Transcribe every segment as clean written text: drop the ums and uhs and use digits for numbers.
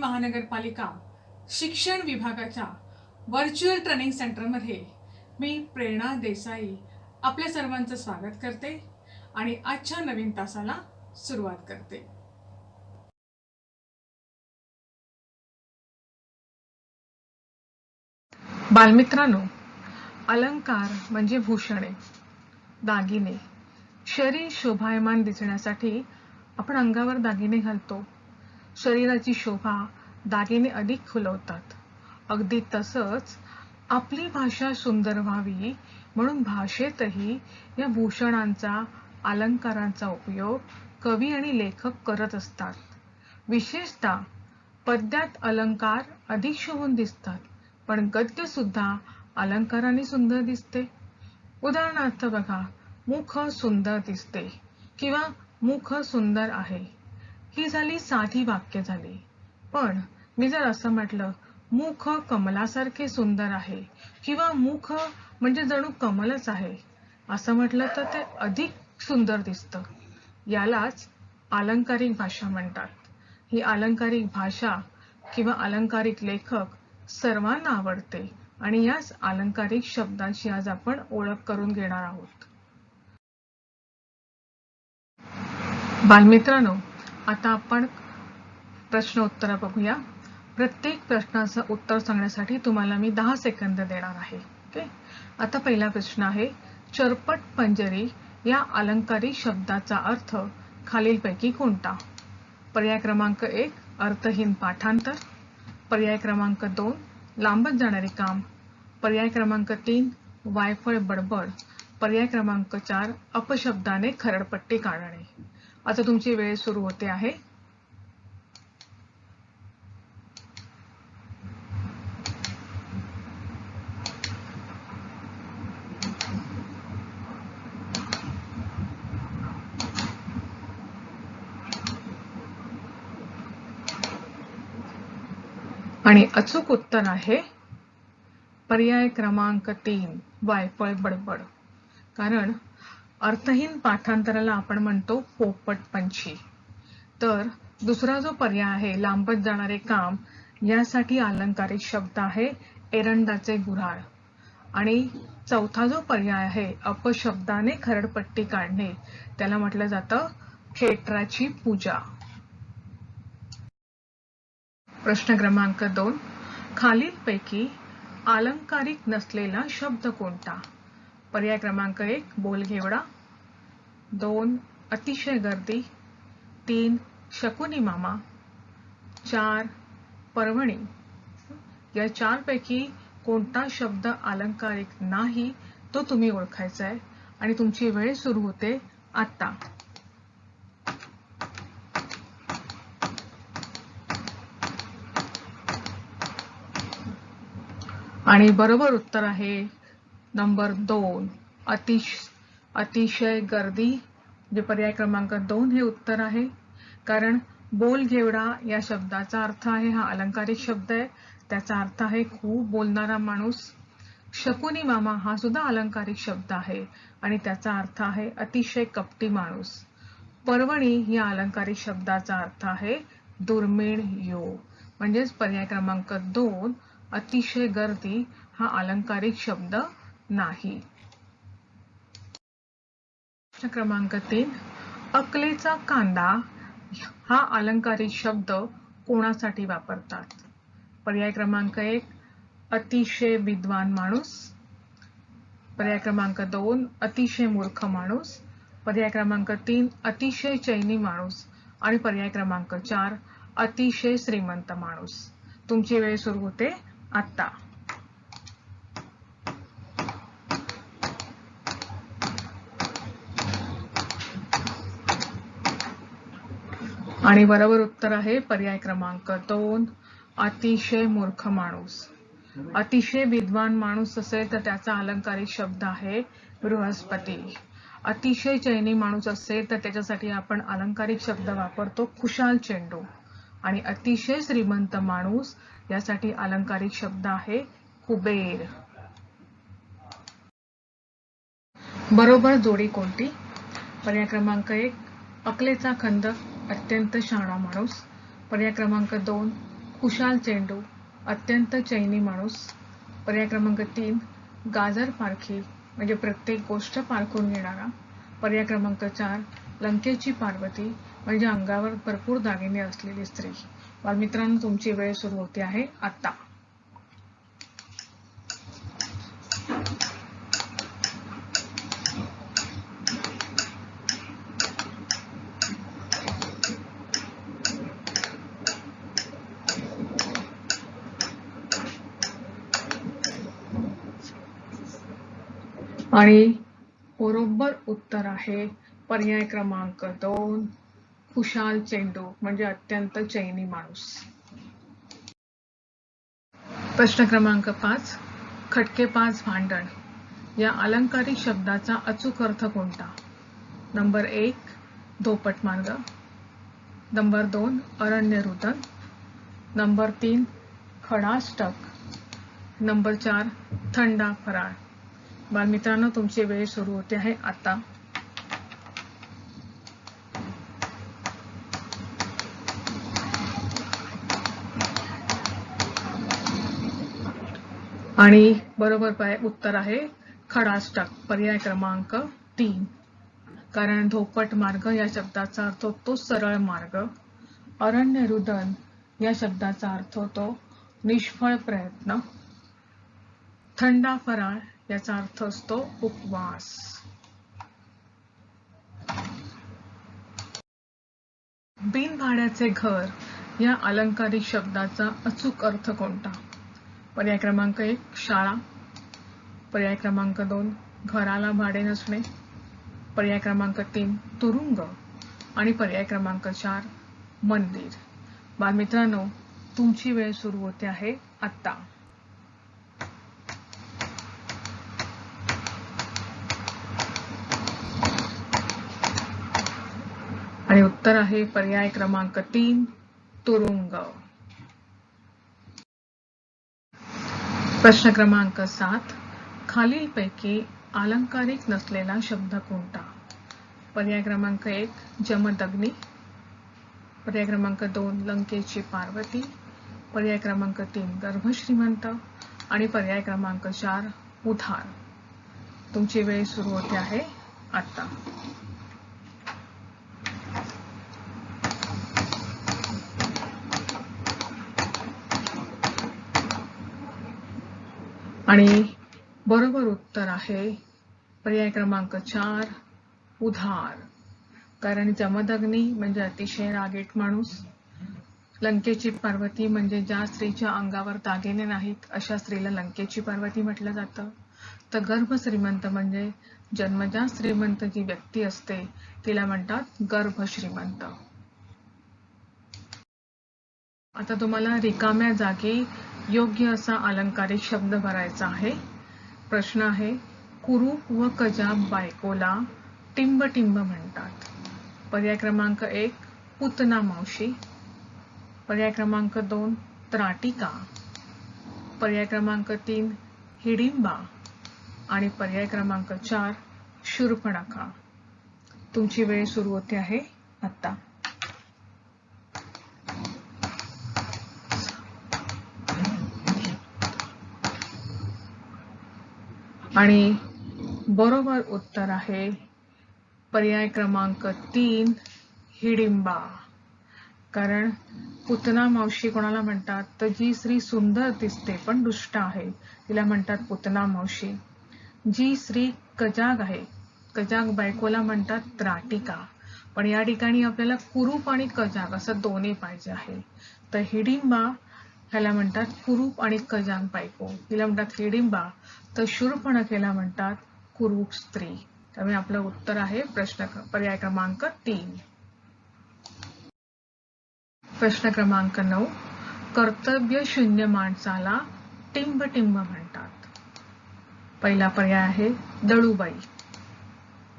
महानगरपालिका शिक्षण विभागाच्या व्हर्च्युअल ट्रेनिंग सेंटरमध्ये मी प्रेरणा देसाई आपल्या सर्वांचं स्वागत करते आणि आजच्या नवीन तासाला सुरुवात करते. बालमित्रांनो, अलंकार म्हणजे भूषणे, दागिने. शरीर शोभायमान दिसण्यासाठी आपण अंगावर दागिने घालतो. शरीराची शोभा दागिने अधिक खुलवतात. अगदी तसंच आपली भाषा सुंदर व्हावी म्हणून भाषेतही या भूषणांचा, अलंकारांचा उपयोग कवी आणि लेखक करत असतात. विशेषतः पद्यात अलंकार अधिक शोभून दिसतात, पण गद्य सुद्धा अलंकाराने सुंदर दिसते. उदाहरणार्थ बघा, मुख सुंदर दिसते किंवा मुख सुंदर आहे. ही झाली साधी वाक्य झाली. पण मी जर असं म्हटलं, मुख कमलासारखे सुंदर आहे किंवा मुख म्हणजे जणू कमलच आहे, असं म्हटलं तर ते अधिक सुंदर दिसतं. यालाच अलंकारिक भाषा म्हणतात. ही अलंकारिक भाषा किंवा अलंकारिक लेखक सर्वांना आवडते आणि याच अलंकारिक शब्दांची आज आपण ओळख करून घेणार आहोत. बालमित्रांनो, आता आपण प्रश्न उत्तर बघूया. प्रत्येक प्रश्नाचं उत्तर सांगण्यासाठी तुम्हाला मी 10 सेकंद देणार आहे. ओके. आता पहिला प्रश्न आहे, चरपट पंजरी या अलंकारिक शब्दाचा अर्थ खालीलपैकी कोणता? पर्याय क्रमांक 1 अर्थहीन पाठांतर, पर्याय क्रमांक 2 लांबत जाणारे काम, पर्याय क्रमांक 3 वायफळ बडबड, पर्याय क्रमांक 4 अपशब्दाने खरडपट्टी काढणे. आता तुमची वेळ सुरू होते आहे. आणि अचूक उत्तर आहे पर्याय क्रमांक 3 वायफळ बडबड. कारण अर्थहीन पाठांतराला आपण म्हणतो पोपटपंची. तर दुसरा जो पर्याय आहे लांबत जाणारे काम, यासाठी अलंकारिक शब्द आहे एरंडाचे गुऱ्हाळ. आणि चौथा जो पर्याय आहे अपशब्दाने खरडपट्टी काढणे, त्याला म्हटलं जातं खेटराची पूजा. प्रश्न क्रमांक 2, खालीलपैकी अलंकारिक नसलेला शब्द कोणता? पर्याय क्रमांक 1 बोलघेवडा, 2 अतिशय गर्दी, 3 शकुनी मामा, 4 पर्वणी. या 4 पैकी कोणता शब्द अलंकारिक नाही तो तुम्ही ओळखायचा आहे आणि तुमची वेळ सुरू होते आता. आणि बरोबर उत्तर आहे नंबर 2 अतिशय गर्दी. जे पर्याय क्रमांक 2 हे उत्तर आहे. कारण बोलघेवडा या शब्दाचा अर्थ आहे, हा अलंकारिक शब्द आहे, त्याचा अर्थ आहे खूप बोलणारा माणूस. शकुनी मामा हा सुद्धा अलंकारिक शब्द आहे आणि त्याचा अर्थ आहे अतिशय कपटी माणूस. पर्वणी या अलंकारिक शब्दाचा अर्थ आहे दुर्मिळ योग. म्हणजेच पर्याय क्रमांक 2 अतिशय गर्दी हा अलंकारिक शब्द नाही. प्रश्न क्रमांक 3, अकलेचा कांदा हा अलंकारिक शब्द कोणासाठी वापरतात? पर्याय क्रमांक 1 अतिशय विद्वान माणूस, पर्याय क्रमांक 2 अतिशय मूर्ख माणूस, पर्याय क्रमांक 3 अतिशय चैनी माणूस आणि पर्याय क्रमांक 4 अतिशय श्रीमंत माणूस. तुमची वेळ सुरू होते आता. आणि बरोबर उत्तर आहे पर्याय क्रमांक 2 अतिशय मूर्ख माणूस. अतिशय विद्वान माणूस असेल तर त्याचा अलंकारिक शब्द आहे बृहस्पती. अतिशय चैनी माणूस असेल तर त्याच्यासाठी आपण अलंकारिक शब्द वापरतो खुशाल चेंडू. आणि अतिशय श्रीमंत माणूस यासाठी अलंकारिक शब्द आहे कुबेर. बरोबर जोडी कोणती? पर्याय क्रमांक 1 अकलेचा खंद अत्यंत शहाणा माणूस, पर्याय क्रमांक 2 कुशाल चेंडू, अत्यंत चैनी माणूस. पर्याय क्रमांक 3 गाजर पारखी म्हणजे प्रत्येक गोष्ट पारखून घेणारा. पर्याय क्रमांक 4 लंकेची पार्वती म्हणजे अंगावर भरपूर दागिने असलेली स्त्री. बालमित्रांनो, तुमची वेळ सुरू होते आहे आता. आणि बरोबर उत्तर आहे पर्याय क्रमांक 2 कुशाल चेंडू म्हणजे अत्यंत चैनी माणूस. प्रश्न क्रमांक 5 खटकेबाज भांडण या अलंकारिक शब्दाचा अचूक अर्थ कोणता? नंबर 1 धोपट मार्ग, नंबर 2 अरण्य रुदन, नंबर 3 खडाष्टक, नंबर 4 थंडा फराळ. बालमित्रांनो, तुमची वेळ सुरू होते आहे आता. आणि बरोबर उत्तर आहे खडाष्टक, पर्याय क्रमांक 3. कारण धोपट मार्ग या शब्दाचा अर्थ होतो सरळ मार्ग. अरण्य रुदन या शब्दाचा अर्थ होतो निष्फळ प्रयत्न. थंडा फराळ याचा अर्थ असतो उपवास. बिनभाड्याचे घर या अलंकारिक शब्दाचा अचूक अर्थ कोणता? पर्याय क्रमांक 1 शाळा, पर्याय क्रमांक 2 घराला भाडे नसणे, पर्याय क्रमांक 3 तुरुंग आणि पर्याय क्रमांक 4 मंदिर. बालमित्रांनो, तुमची वेळ सुरू होते आहे आता. आणि उत्तर आहे पर्याय क्रमांक 3 तुरुंग. प्रश्न क्रमांक 7 खालीलपैकी अलंकारिक नसलेला शब्द कोणता? पर्याय क्रमांक 1 जमदग्नी, पर्याय क्रमांक 2 लंकेची पार्वती, पर्याय क्रमांक 3 गर्भश्रीमंत आणि पर्याय क्रमांक 4 उधार. तुमची वेळ सुरू होते आहे आता. आणि बरोबर उत्तर आहे पर्याय क्रमांक 4 उधार. कारण जमदग्नी म्हणजे अतिशय रागीट माणूस, लंकेची पार्वती म्हणजे ज्या स्त्रीच्या अंगावर दागिने नाहीत अशा स्त्रीला लंकेची पार्वती म्हटलं जातं. तर गर्भ श्रीमंत म्हणजे जन्मजात श्रीमंत जी व्यक्ती असते तिला म्हणतात गर्भ श्रीमंत. आता तुम्हाला रिकाम्या जागी योग्य असा अलंकारिक शब्द भरायचा आहे. प्रश्न आहे कुरूप व कजाब बायकोला टिंब टिंब म्हणतात. पर्याय क्रमांक 1 पुतना मावशी, पर्याय क्रमांक 2 त्राटिका, पर्याय क्रमांक 3 हिडिंबा आणि पर्याय क्रमांक 4 शूर्पणखा. तुमची वेळ सुरू होते आहे आता. आणि बरोबर उत्तर आहे पर्याय क्रमांक 3 हिडिंबा. कारण पुतना मावशी कोणाला म्हणतात तर जी स्त्री सुंदर दिसते पण दुष्ट आहे तिला म्हणतात पुतना मावशी. जी स्त्री कजाग आहे, कजाग बायकोला म्हणतात त्राटिका. पण या ठिकाणी आपल्याला कुरूप आणि कजाग असं दोन्ही पाहिजे आहे. तर हिडिंबा ह्याला म्हणतात कुरूप आणि कजाग बायको, हिला म्हणतात हिडिंबा. तर शूर्पणखेला म्हणतात कुरूप स्त्री. त्यामुळे आपलं उत्तर आहे पर्याय क्रमांक 3. प्रश्न क्रमांक 9 कर्तव्य शून्य माणसाला टिंब टिंब म्हणतात. पहिला पर्याय आहे दळूबाई,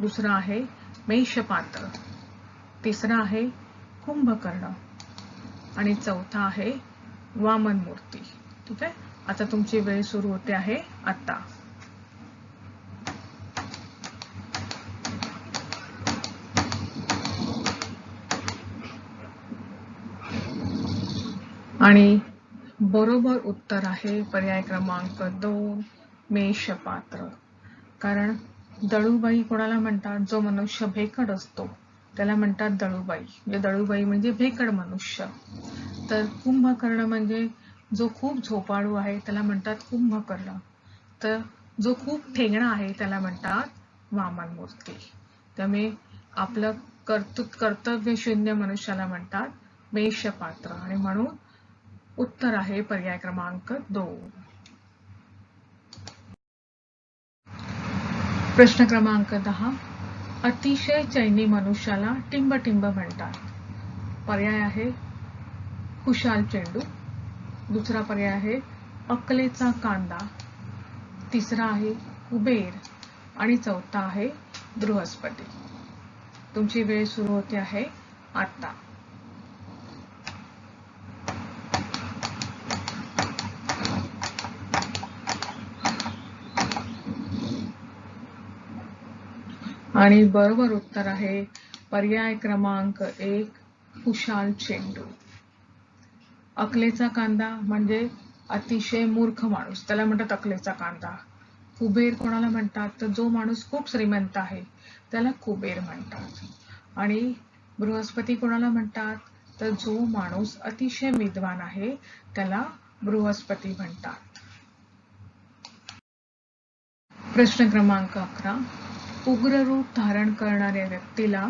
दुसरा आहे मेषपात्र, तिसरा आहे कुंभकर्ण आणि चौथा आहे वामन मूर्ती. ठीक आहे. आता तुमची वेळ सुरू होते आहे आता. आणि बरोबर उत्तर आहे पर्याय क्रमांक 2, मेषपात्र. कारण दळूबाई कोणाला म्हणतात? जो मनुष्य भेकड असतो त्याला म्हणतात दळूबाई. म्हणजे दळूबाई म्हणजे भेकड मनुष्य. तर कुंभकर्ण म्हणजे जो खूप झोपाळू आहे त्याला म्हणतात कुंभकर्ण. तर जो खूप ठेंगणा आहे त्याला म्हणतात वामन मूर्ती. त्यामुळे आपलं कर्तव्य शून्य मनुष्याला म्हणतात मेषपात्र. आणि म्हणून उत्तर आहे पर्याय क्रमांक 2. प्रश्न क्रमांक 10. अतिशय चैनी मनुष्याला टिंबटिंब म्हणतात. पर्याय आहे खुशाल चेंडू, दुसरा पर्याय आहे अक्कलेचा कांदा, तिसरा आहे कुबेर आणि चौथा आहे बृहस्पती. तुमची वेळ सुरू होते आहे आता. आणि बरोबर उत्तर आहे पर्याय क्रमांक 1, खुशाल चेंडू. अकलेचा कांदा म्हणजे अतिशय मूर्ख माणूस, त्याला म्हणतात अकलेचा कांदा. कुबेर कोणाला म्हणतात? तर जो माणूस खूप श्रीमंत आहे त्याला कुबेर म्हणतात. आणि बृहस्पती कोणाला म्हणतात? तर जो माणूस अतिशय विद्वान आहे त्याला बृहस्पती म्हणतात. प्रश्न क्रमांक 11. उग्र रूप धारण करणाऱ्या व्यक्तीला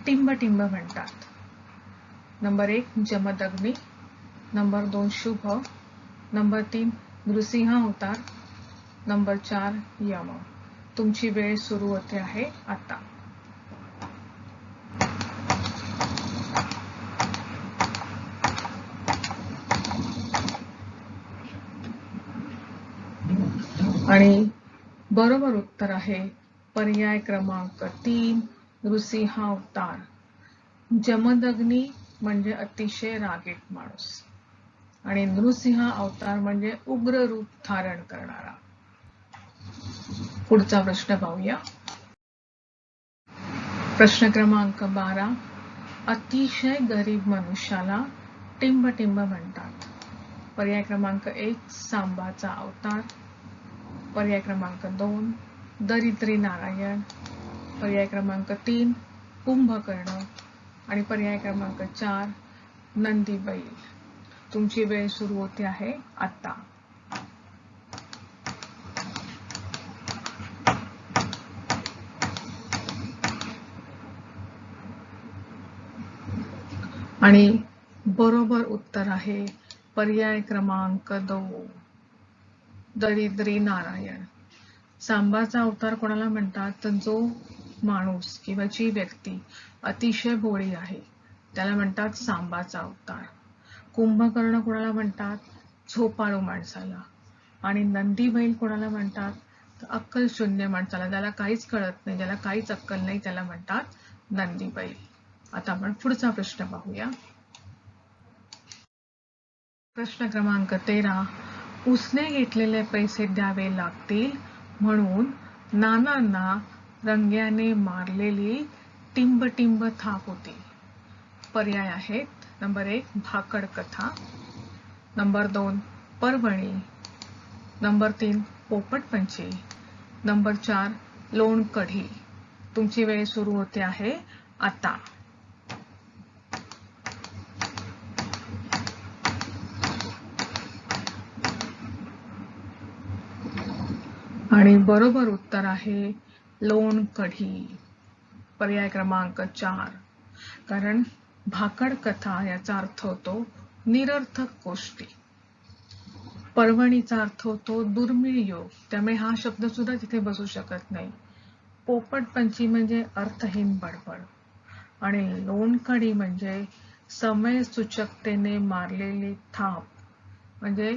टिंबटिंब म्हणतात. नंबर 1 जमदग्नी, नंबर 2 शुभ, नंबर 3 नृसिंह अवतार, नंबर 4 यम. तुमची वेळ सुरू होते आहे आता. आणि बरोबर उत्तर आहे पर्याय क्रमांक 3, नृसिंह अवतार. जमदग्नी म्हणजे अतिशय रागीट माणूस आणि नृसिंह अवतार म्हणजे उग्र रूप धारण करणारा. पुढचा प्रश्न पाहूया. प्रश्न क्रमांक 12. अतिशय गरीब मनुष्याला टिंबटिंब म्हणतात. पर्याय क्रमांक 1 सांबाचा अवतार, पर्याय क्रमांक 2 दरिद्री नारायण, पर्याय क्रमांक 3 कुंभकर्ण आणि पर्याय क्रमांक 4 नंदी बैल. तुमची वेळ सुरू होते आहे आता. आणि बरोबर उत्तर आहे पर्याय क्रमांक 2 दरिद्री नारायण. सांबाचा अवतार कोणाला म्हणतात? तर जो माणूस किंवा जी व्यक्ती अतिशय भोळी आहे त्याला म्हणतात सांबाचा अवतार. कुंभकर्ण कोणाला म्हणतात? झोपाळू माणसाला. आणि नंदी बैल कोणाला म्हणतात? तर अक्कल शून्य माणसाला, ज्याला काहीच कळत नाही, ज्याला काहीच अक्कल नाही त्याला म्हणतात नंदी बैल. आता आपण पुढचा प्रश्न पाहूया. प्रश्न क्रमांक 13. उसने घेतलेले पैसे द्यावे लागतील म्हणून नानांना रंग्याने मारलेली टिंबटिंब थाप होती. पर्याय आहेत नंबर 1 भाकड कथा, नंबर 2 पर्वणी, नंबर 3 पोपटपंची, नंबर 4 लोणकढी. तुमची वेळ सुरू होते आहे आता. आणि बरोबर उत्तर आहे लोणकढी, पर्याय क्रमांक 4. कारण भाकड कथा याचा अर्थ होतो निरर्थक गोष्टी, पर्वणीचा अर्थ होतो दुर्मिळ योग, त्यामुळे हा शब्द सुद्धा तिथे बसू शकत नाही. पोपटपंची म्हणजे अर्थहीन बडबड आणि लोणकढी म्हणजे समय सूचकतेने मारलेली थाप. म्हणजे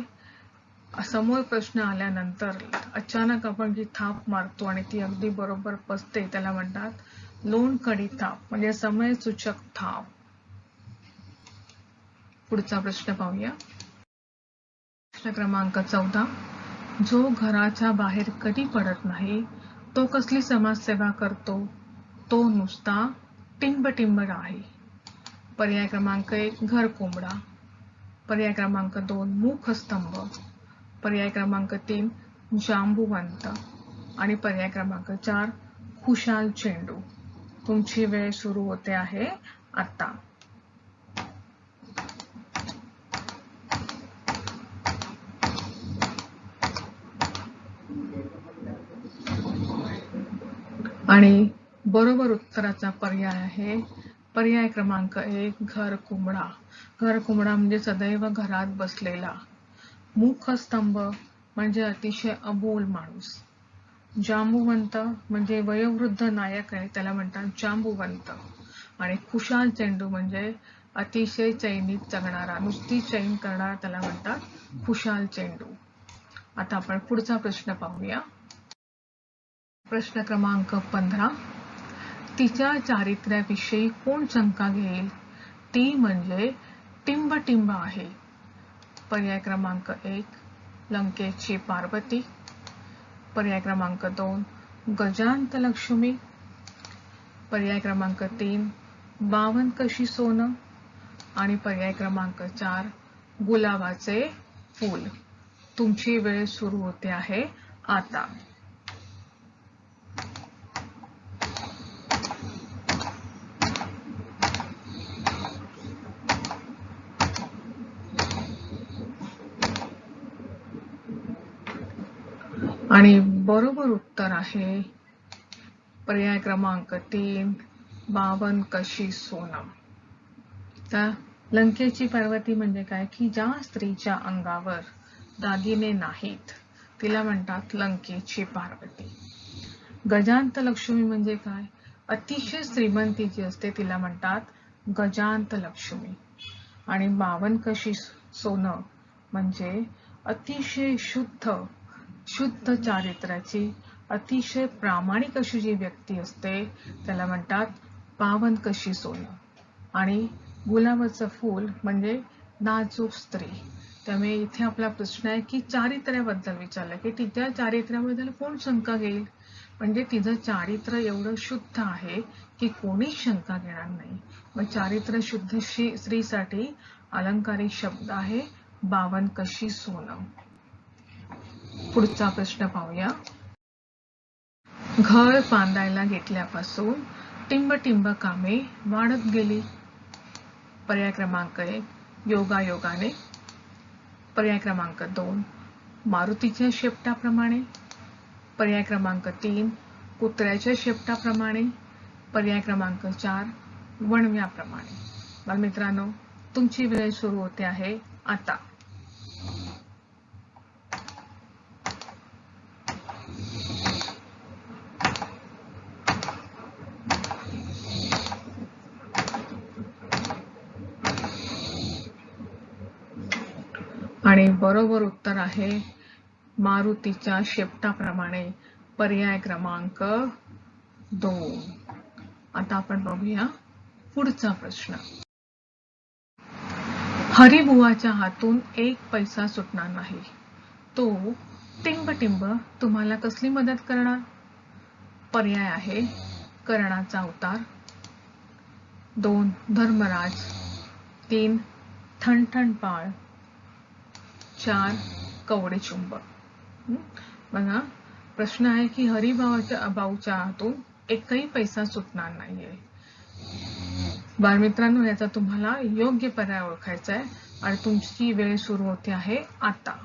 समोर प्रश्न आल्यानंतर अचानक आपण जी थाप मारतो आणि ती अगदी बरोबर बसते त्याला म्हणतात लोणकढी थाप, म्हणजे समय सूचक थाप. पुढचा प्रश्न पाहूया. प्रश्न क्रमांक 14. जो घराच्या बाहेर कधी पडत नाही तो कसली समाजसेवा करतो? तो नुसता टिंबटिंब आहे. पर्याय क्रमांक 1 घर कोंबडा, पर्याय क्रमांक 2 मुखस्तंभ, पर्याय क्रमांक 3 जांबुवंत आणि पर्याय क्रमांक 4 खुशाल चेंडू. तुमची वेळ सुरू होते आहे आता. आणि बरोबर उत्तराचा पर्याय आहे पर्याय क्रमांक 1 घर कुंबडा. घर कुंबडा म्हणजे सदैव घरात बसलेला. मुखस्तंभ म्हणजे अतिशय अबोल माणूस. जांबुवंत म्हणजे वयोवृद्ध नायक आहे, त्याला म्हणतात जांबुवंत. आणि खुशाल चेंडू म्हणजे अतिशय चैनीत जगणारा, नुसती चैन करणारा, त्याला म्हणतात खुशाल चेंडू. आता आपण पुढचा प्रश्न पाहूया. प्रश्न क्रमांक 15. तिच्या चारित्र्याविषयी कोण शंका घेईल? ती म्हणजे टिंबटिंब आहे. पर्याय क्रमांक 1 लंकेची पार्वती, पर्याय क्रमांक 2 गजांतलक्ष्मी, पर्याय क्रमांक 3 बावन कशी सोनं आणि पर्याय क्रमांक 4 गुलाबाचे फूल. तुमची वेळ सुरू होते आहे आता. आणि बरोबर उत्तर आहे पर्याय क्रमांक 3 बावन कशी सोनम. तर लंकेची पार्वती म्हणजे काय की ज्या स्त्रीच्या अंगावर दागिने नाहीत तिला म्हणतात लंकेची पार्वती. गजांत लक्ष्मी म्हणजे काय? अतिशय श्रीमंती जी असते तिला म्हणतात गजांत लक्ष्मी. आणि बावन कशी सोनं म्हणजे अतिशय शुद्ध चारित्र्याची, अतिशय प्रामाणिक अशी जी व्यक्ती असते त्याला म्हणतात बावन कशी सोनं. आणि गुलाबाचं फूल म्हणजे नाजूक स्त्री. त्यामुळे इथे आपला प्रश्न आहे की चारित्र्याबद्दल विचारलं की तिच्या चारित्र्याबद्दल कोण शंका घेईल. म्हणजे तिचं चारित्र्य एवढं शुद्ध आहे की कोणीच शंका घेणार नाही. मग चारित्र्य शुद्ध स्त्रीसाठी अलंकारिक शब्द आहे बावन कशी सोनं. पुढचा प्रश्न पाहूया. घर बांधायला घेतल्यापासून टिंबटिंब कामे वाढत गेली. पर्याय क्रमांक 1 योगायोगाने, पर्याय क्रमांक 2 मारुतीच्या शेपटाप्रमाणे, पर्याय क्रमांक 3 कुत्र्याच्या शेपटाप्रमाणे, पर्याय क्रमांक 4 वणव्याप्रमाणे. बालमित्रांनो, तुमची वेळ सुरू होते आहे आता. आणि बरोबर उत्तर आहे मारुतीच्या शेपटाप्रमाणे, पर्याय क्रमांक 2. आता आपण बघूया पुढचा प्रश्न. हरिबुवाच्या हातून एक पैसा सुटणार नाही, तो टिंबटिंब तुम्हाला कसली मदत करणार? पर्याय आहे कर्णाचा अवतार, 2 धर्मराज, 3 ठणठणपाळ, 4 कवडे चुंबक. बघा प्रश्न आहे की हरिभाऊच्या हातून एकही पैसा सुटणार नाहीये. बालमित्रांनो, याचा तुम्हाला योग्य पर्याय ओळखायचा आहे आणि तुमची वेळ सुरू होते आहे आता.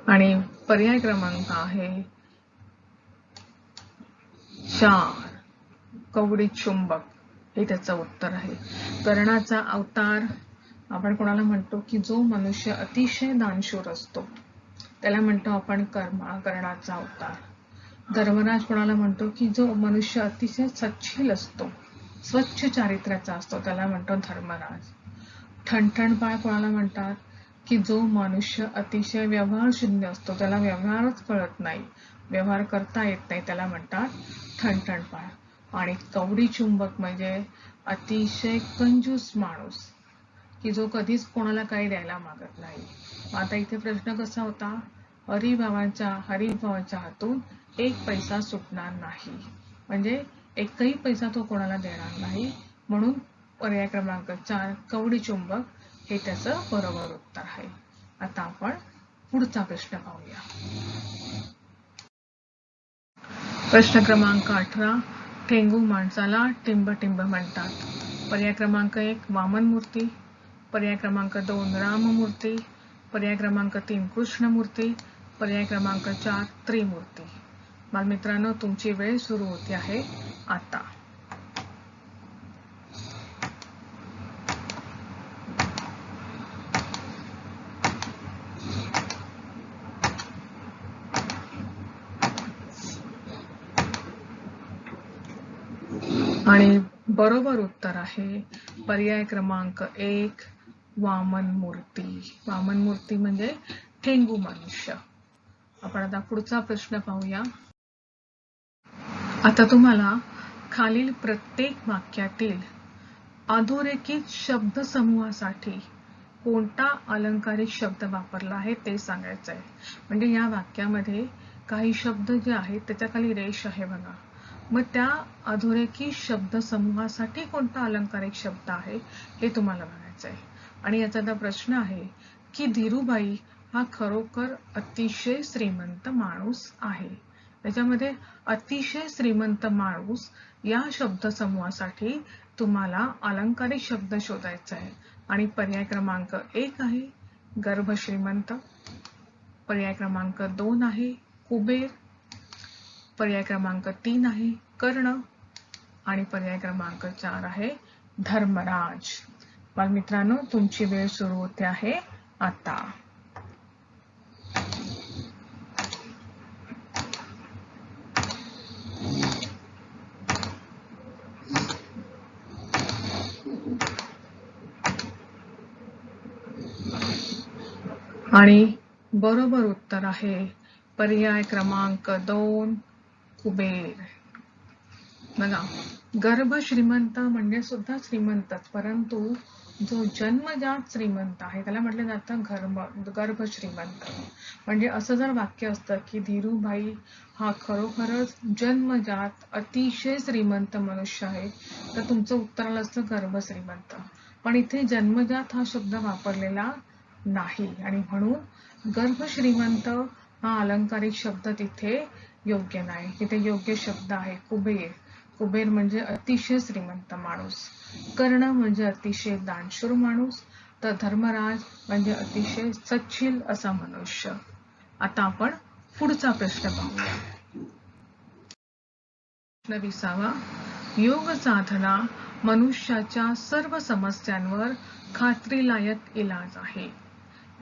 आणि पर्याय क्रमांक आहे 4 कवडी चुंबक, हे त्याचं उत्तर आहे. कर्णाचा अवतार आपण कोणाला म्हणतो की जो मनुष्य अतिशय दानशूर असतो त्याला म्हणतो आपण कर्णाचा अवतार. धर्मराज कोणाला म्हणतो की जो मनुष्य अतिशय सच्छील असतो, स्वच्छ चारित्र्याचा असतो, त्याला म्हणतो धर्मराज. ठणठणपाळ कोणाला म्हणतात की जो मनुष्य अतिशय व्यवहार शून्य असतो, त्याला व्यवहारच कळत नाही, व्यवहार करता येत नाही, त्याला म्हणतात की जो कधीच कोणाला काही द्यायला मागत नाही. आता इथे प्रश्न कसा होता, हरिभावाच्या हातून एक पैसा सुटणार नाही, म्हणजे एकही पैसा तो कोणाला देणार नाही. म्हणून पर्याय क्रमांक 4 कवडी चुंबक हे त्याचं बरोबर उत्तर आहे. आता आपण पुढचा प्रश्न पाहूया. प्रश्न क्रमांक 18 ठेंगू माणसाला टिंब म्हणतात. पर्याय क्रमांक 1 वामन मूर्ती, पर्याय क्रमांक 2 राममूर्ती, पर्याय क्रमांक 3 कृष्णमूर्ती, पर्याय क्रमांक 4 त्रिमूर्ती. बालमित्रांनो, तुमची वेळ सुरू होते आहे आता. आणि बरोबर उत्तर आहे पर्याय क्रमांक 1 वामन मूर्ती. वामन मूर्ती म्हणजे ठेंगू मनुष्य. आपण आता पुढचा प्रश्न पाहूया. आता तुम्हाला खालील प्रत्येक वाक्यातील अधोरेखित शब्दसमूहासाठी कोणता अलंकारिक शब्द वापरला आहे ते सांगायचं आहे. म्हणजे या वाक्यामध्ये काही शब्द जे आहेत त्याच्या खाली रेष आहे बघा, मग त्या अधोरेखित शब्दसमूहासाठी कोणता अलंकारिक शब्द आहे हे तुम्हाला बघायचं आहे. आणि याचा आता प्रश्न आहे की धीरूभाई हा खरोखर अतिशय श्रीमंत माणूस आहे. त्याच्यामध्ये अतिशय श्रीमंत माणूस या शब्दसमूहासाठी तुम्हाला अलंकारिक शब्द शोधायचा आहे. आणि पर्याय क्रमांक 1 आहे गर्भश्रीमंत, पर्याय क्रमांक 2 आहे कुबेर, पर्याय क्रमांक 3 आहे कर्ण आणि पर्याय क्रमांक 4 आहे धर्मराज. बालमित्रांनो, तुमची वेळ सुरू होते आहे आता. आणि बरोबर उत्तर आहे पर्याय क्रमांक 2 कुबेर. बघा, गर्भ श्रीमंत म्हणजे सुद्धा श्रीमंतच, परंतु जो जन्मजात श्रीमंत आहे त्याला म्हटलं जातं गर्भ श्रीमंत. म्हणजे असं जर वाक्य असतं की धीरूभाई हा खरोखरच जन्मजात अतिशय श्रीमंत मनुष्य आहे, तर तुमचं उत्तर आलं असतं गर्भ श्रीमंत. पण इथे जन्मजात हा शब्द वापरलेला नाही आणि म्हणून गर्भ श्रीमंत हा अलंकारिक शब्द तिथे योग्य नाही. तिथे योग्य शब्द आहे कुबेर. कुबेर म्हणजे अतिशय श्रीमंत माणूस, कर्ण म्हणजे अतिशय दानशूर माणूस, तर धर्मराज म्हणजे अतिशय सच्छील असा मनुष्य. आता आपण पुढचा प्रश्न पाहूया. प्रश्न 20 योग साधना मनुष्याच्या सर्व समस्यांवर खात्रीलायक इलाज आहे.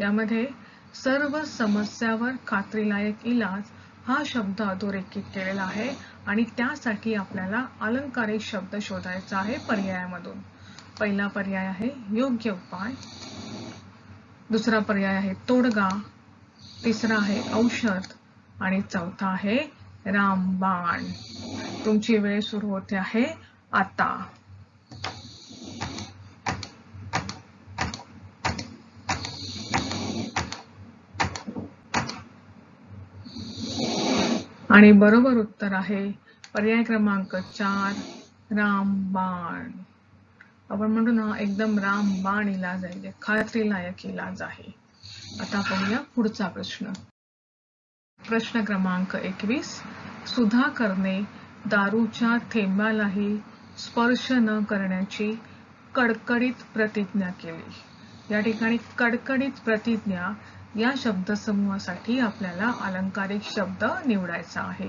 यामध्ये सर्व समस्यावर खात्रीलायक इलाज हा शब्द अधोरेखित केलेला आहे आणि त्यासाठी आपल्याला अलंकारिक शब्द शोधायचा आहे पर्यायामधून. पहिला पर्याय आहे योग्य उपाय, दुसरा पर्याय आहे तोडगा, तिसरा आहे औषध आणि चौथा आहे रामबाण. तुमची वेळ सुरू होते आहे आता. आणि बरोबर उत्तर आहे पर्याय क्रमांक 4 रामबाण. आपण म्हणतो ना एकदम रामबाण इलाज आहे, खात्रीलायक इलाज आहे. आता पाहूया पुढचा प्रश्न. प्रश्न क्रमांक 21 सुधाकरने दारूच्या थेंबालाही स्पर्श न करण्याची कडकडीत प्रतिज्ञा केली. या ठिकाणी कडकडीत प्रतिज्ञा या शब्दसमूहासाठी आपल्याला अलंकारिक शब्द निवडायचा आहे.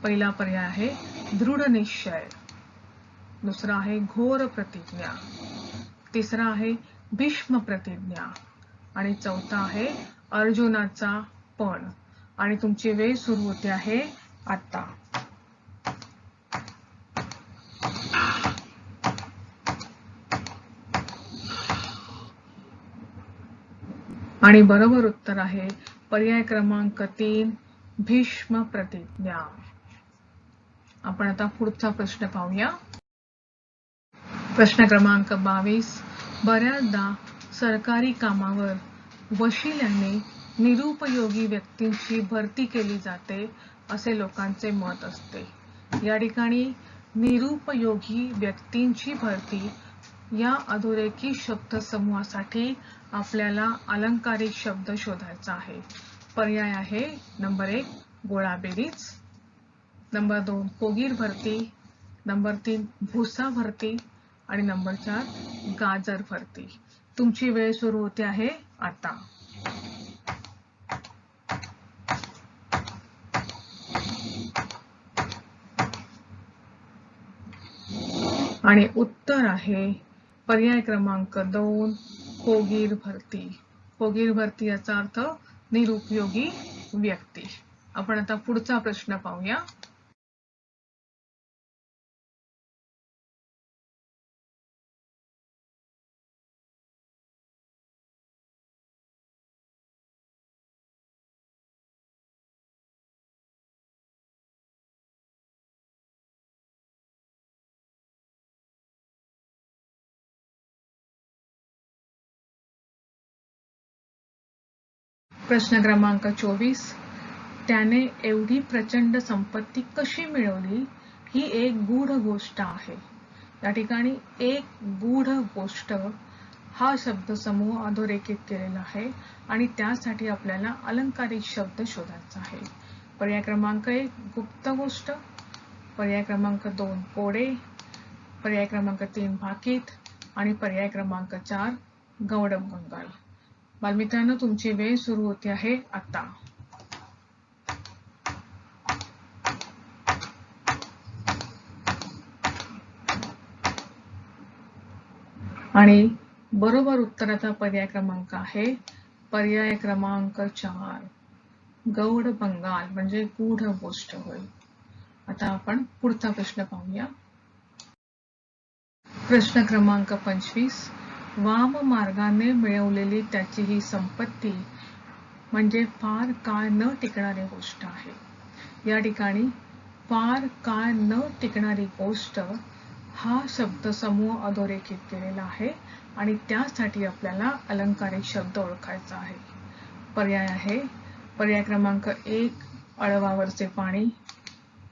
पहिला पर्याय आहे दृढ निश्चय, दुसरा आहे घोर प्रतिज्ञा, तिसरा आहे भीष्म प्रतिज्ञा आणि चौथा आहे अर्जुनाचा पण. आणि तुमची वेळ सुरू होते आहे आता. आणि बरोबर उत्तर आहे पर्याय क्रमांक 3 भीष्म प्रतिज्ञा. आपण आता पुढचा प्रश्न पाहूया. प्रश्न क्रमांक 22 बऱ्याचदा सरकारी कामावर वशिल्याने निरुपयोगी व्यक्तींची भरती केली जाते असे लोकांचे मत असते. या ठिकाणी निरुपयोगी व्यक्तींची भरती या अधोरेखित शब्दसमूहासाठी आपल्याला अलंकारिक शब्द शोधायचा आहे. पर्याय आहे नंबर 1 गोळाबेरीज, नंबर 2 कोगीर भरती, नंबर 3 भुसा भरती आणि नंबर 4 गाजर भरती. तुमची वेळ सुरू होते आहे आता. आणि उत्तर आहे पर्याय क्रमांक 2 कोगीर भरती. कोगीर भरती याचा अर्थ निरुपयोगी व्यक्ती. आपण आता पुढचा प्रश्न पाहूया. प्रश्न क्रमांक 24. त्याने एवढी प्रचंड संपत्ती कशी मिळवली ही एक गूढ गोष्ट आहे. या ठिकाणी एक गूढ गोष्ट हा शब्दसमूह अधोरेखित केलेला आहे आणि त्यासाठी आपल्याला अलंकारिक शब्द शोधायचा आहे. पर्याय क्रमांक 1 गुप्त गोष्ट, पर्याय क्रमांक 2 कोडे, पर्याय क्रमांक 3 भाकीत आणि पर्याय क्रमांक 4 गौडबंगाल. बालमित्रांनो, तुमची वेळ सुरू होते आहे आता. आणि बरोबर उत्तराचा पर्याय क्रमांक आहे पर्याय क्रमांक 4 गौड बंगाल म्हणजे गूढ गोष्ट होय. आता आपण पुढचा प्रश्न पाहूया. प्रश्न क्रमांक 25. वाम मार्गाने मिळवलेली त्याची ही संपत्ती म्हणजे फार काळ न टिकणारी गोष्ट आहे. या ठिकाणी फार काळ न टिकणारी गोष्ट हा शब्दसमूह अधोरेखित केलेला आहे आणि त्यासाठी आपल्याला अलंकारिक शब्द ओळखायचा आहे. पर्याय आहे पर्याय क्रमांक 1 अळवावरचे पाणी,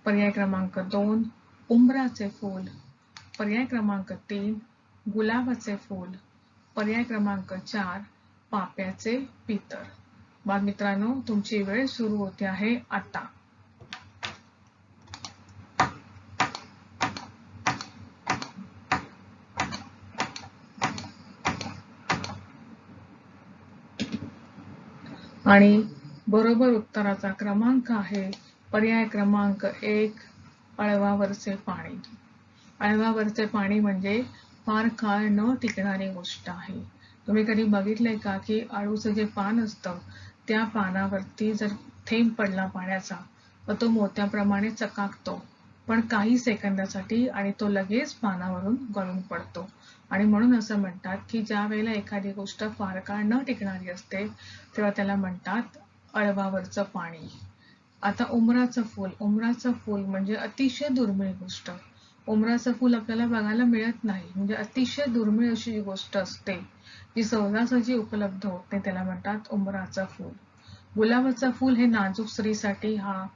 पर्याय क्रमांक 2 उंबराचे फूल, पर्याय क्रमांक 3 गुलाबाचे फूल, पर्याय क्रमांक 4 पाप्याचे पितर. बालमित्रांनो, तुमची वेळ सुरू होते आहे आता. आणि बरोबर उत्तराचा क्रमांक आहे पर्याय क्रमांक 1 अळवावरचे पाणी. अळवावरचे पाणी म्हणजे फार काळ न टिकणारी गोष्ट आहे. तुम्ही कधी बघितलंय का की अळूचं जे पान असतं त्या पानावरती जर थेंब पडला पाण्याचा तर तो मोत्याप्रमाणे चकाकतो, पण काही सेकंदासाठी आणि तो लगेच पानावरून गळून पडतो. आणि म्हणून असं म्हणतात की ज्या वेळेला एखादी गोष्ट फार काळ न टिकणारी असते तेव्हा त्याला म्हणतात अळवावरचं पाणी. आता उमराचं फूल. उमराचं फूल म्हणजे अतिशय दुर्मिळ गोष्ट. उमराचं फूल आपल्याला बघायला मिळत नाही, म्हणजे अतिशय दुर्मिळ अशी जी गोष्ट असते जी सहजासहजी उपलब्ध होत नाही त्याला म्हणतात उमराचं फूल. गुलाबाचं फूल हे नाजूक स्त्रीसाठी हा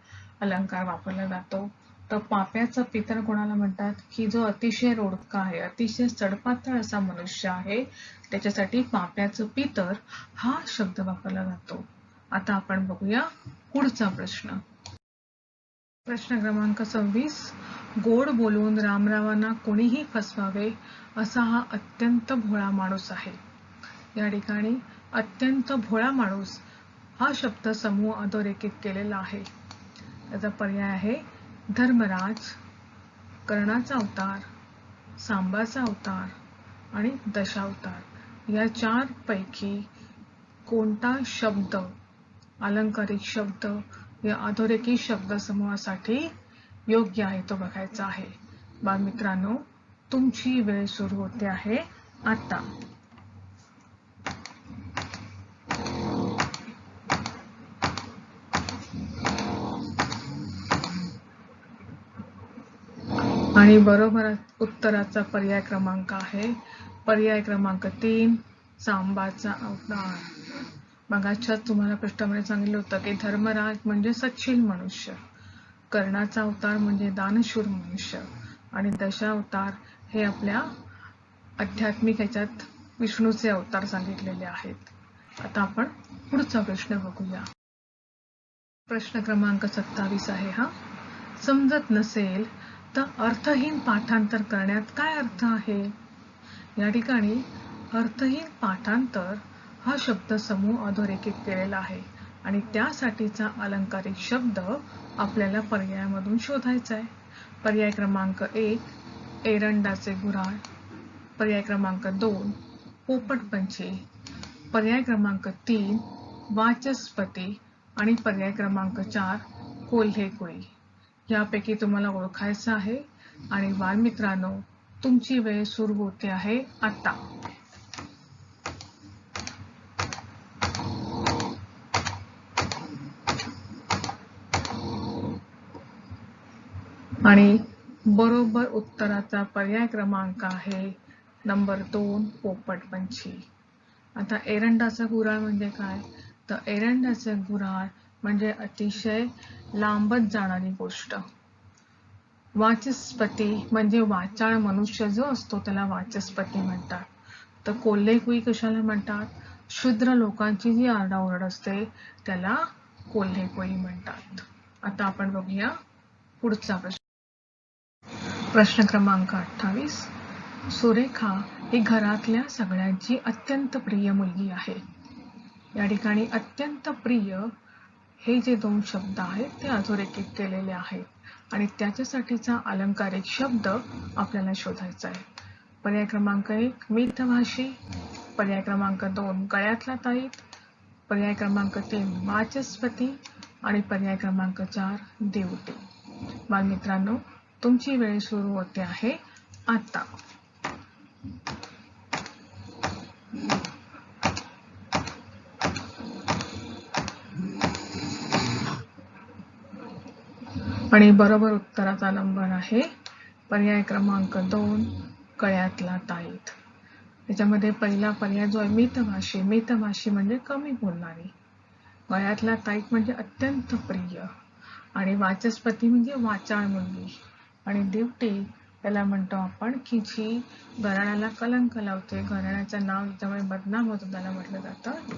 अलंकार वापरला जातो. तर पाप्याचं पितर कोणाला म्हणतात की जो अतिशय रोडका आहे, अतिशय सडपातळ असा मनुष्य आहे, त्याच्यासाठी पाप्याचं पितर हा शब्द वापरला जातो. आता आपण बघूया पुढचा प्रश्न. प्रश्न क्रमांक 26. गोड बोलून रामरावांना कोणीही फसवावे असा हा अत्यंत भोळा माणूस आहे. या ठिकाणी अत्यंत भोळा माणूस हा शब्दसमूह अधोरेखित केलेला आहे. त्याचा पर्याय आहे धर्मराज, कर्णाचा अवतार, सांबाचा अवतार आणि दशावतार. या 4 पैकी कोणता शब्द अलंकारिक शब्द या अधोरेखित शब्दसमूहासाठी योग्य आहे तो बघायचा आहे. बालमित्रांनो, तुमची वेळ सुरू होते आहे आता. आणि बरोबर उत्तराचा पर्याय क्रमांक आहे पर्याय क्रमांक 3 सांबाचा अवतार. मगाच्याच तुम्हाला प्रश्नामध्ये सांगितलं होतं की धर्मराज म्हणजे सच्शील मनुष्य, कर्णाचा अवतार म्हणजे दानशूर मनुष्य आणि दशावतार हे आपल्या आध्यात्मिक ह्याच्यात विष्णूचे अवतार सांगितलेले आहेत. आता आपण पुढचा प्रश्न बघूया. प्रश्न क्रमांक 27 आहे हा. समजत नसेल तर अर्थहीन पाठांतर करण्यात काय अर्थ आहे? या ठिकाणी अर्थहीन पाठांतर हा शब्द समूह अधोरेखित केलेला आहे आणि त्यासाठीचा अलंकारिक शब्द आपल्याला पर्यायामधून शोधायचा आहे. पर्याय क्रमांक 1 एरंडाचे गुऱ्हाळ, पर्याय क्रमांक 2 पोपटपंची, पर्याय क्रमांक 3 वाचस्पती आणि पर्याय क्रमांक 4 कोल्हे कोळी. यापैकी तुम्हाला ओळखायचं आहे आणि बालमित्रांनो, तुमची वेळ सुरू होते आहे आता. आणि बरोबर उत्तराचा पर्याय क्रमांक आहे नंबर 2 पोपटपंची. आता एरंडाचा गुऱ्हाळ म्हणजे काय? तर एरंडाचा गुऱ्हाळ म्हणजे अतिशय लांबत जाणारी गोष्ट. वाचस्पती म्हणजे वाचाळ मनुष्य जो असतो त्याला वाचस्पती म्हणतात. तर कोल्हेकुई कशाला म्हणतात? शूद्र लोकांची जी आरडाओरड असते त्याला कोल्हेकुई म्हणतात. आता आपण बघूया पुढचा प्रश्न. प्रश्न क्रमांक 28. सुरेखा ही घरातल्या सगळ्यांची अत्यंत प्रिय मुलगी आहे. या ठिकाणी अत्यंत प्रिय हे जे 2 शब्द आहेत ते अधोरेखित केलेले आहेत आणि त्याच्यासाठीचा अलंकारिक शब्द आपल्याला शोधायचा आहे. पर्याय क्रमांक 1 मितभाषी, पर्याय क्रमांक 2 गळ्यातला ताईत, पर्याय क्रमांक 3 वाचस्पती आणि पर्याय क्रमांक 4 देवटी. बालमित्रांनो, तुमची वेळ सुरू होते आहे आता. आणि बरोबर उत्तराचा नंबर आहे पर्याय क्रमांक 2 गळ्यातला ताईत. त्याच्यामध्ये पहिला पर्याय जो आहे मितभाषी. मितभाषी म्हणजे कमी बोलणारी. गळ्यातला ताईत म्हणजे अत्यंत प्रिय आणि वाचस्पती म्हणजे वाचाळ मुलगी आणि देवटी त्याला म्हणतो आपण की जी घराण्याला कलंक लावते, घराण्याचं नाव ज्यामुळे बदनाम होतं त्याला म्हटलं जातं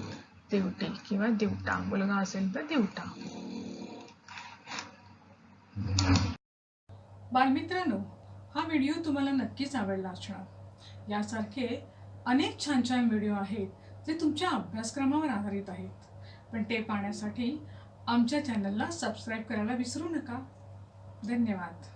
देवटी किंवा देवटा. मुलगा असेल तर देवटा. बालमित्रांनो, हा व्हिडिओ तुम्हाला नक्कीच आवडला असणार. यासारखे अनेक छान छान व्हिडिओ आहेत जे तुमच्या अभ्यासक्रमावर आधारित आहेत, पण ते पाहण्यासाठी आमच्या चॅनलला सबस्क्राईब करायला विसरू नका. धन्यवाद.